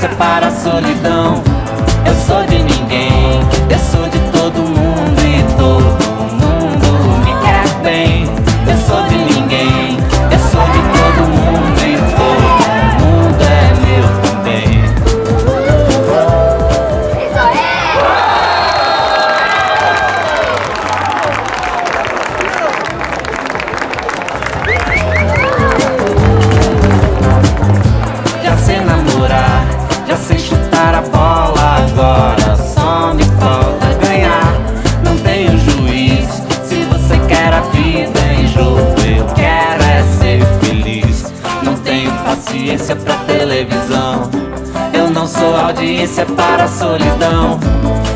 audiência para a solidão. Eu sou de ninguém, eu sou de todo mundo e todo mundo me quer bem. Eu sou de ninguém, eu sou de todo mundo e todo mundo é meu também. Já sei namorar, já sei chutar a bola, agora só me falta ganhar. Não tenho juiz, se você quer a vida em jogo, eu quero é ser feliz. Não tenho paciência pra televisão, eu não sou audiência para a solidão.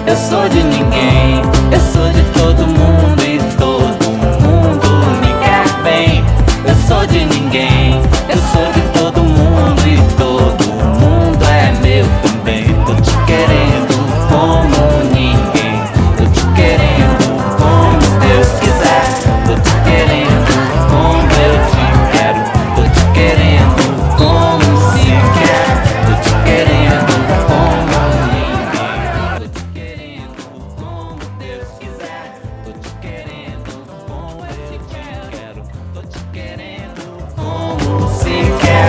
Eu sou de ninguém, eu sou de todo mundo e todo mundo me quer bem. Eu sou de ninguém, eu sou de todo mundo e todo mundo é meu também. Tô te querendo como ninguém, tô te querendo como Deus quiser. Tô te querendo como eu te quero, tô te querendo como se quer. Tô te querendo como ninguém, tô te querendo como Deus quiser. Tô te querendo como eu te quero, tô te querendo como se quer.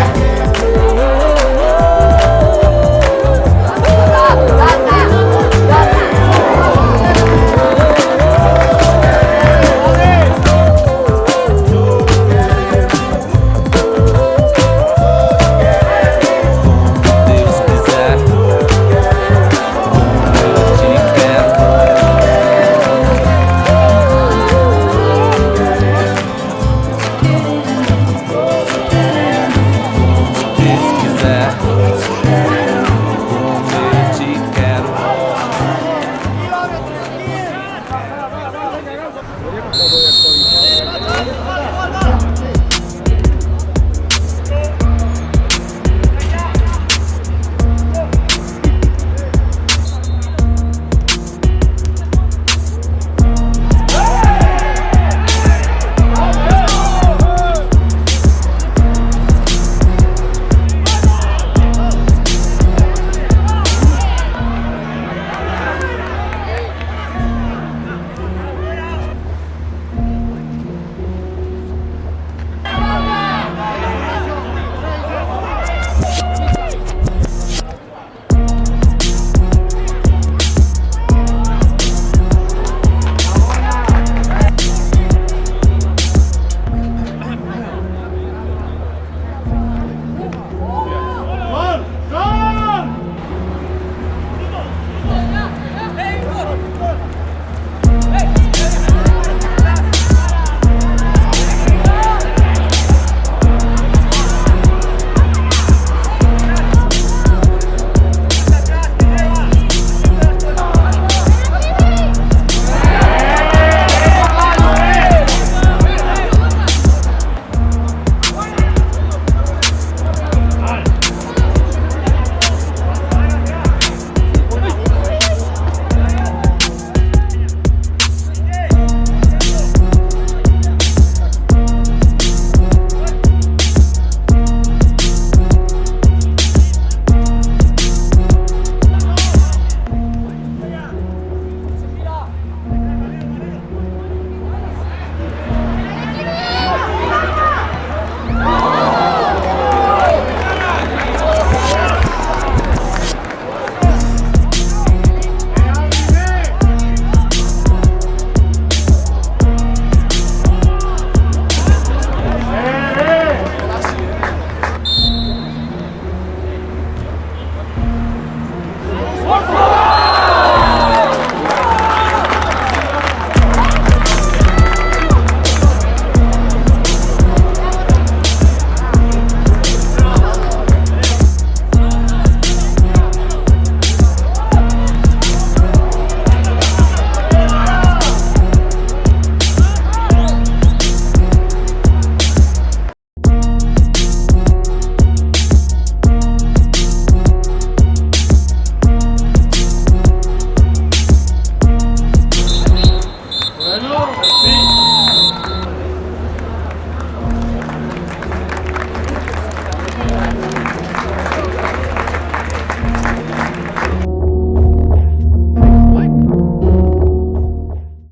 Sim.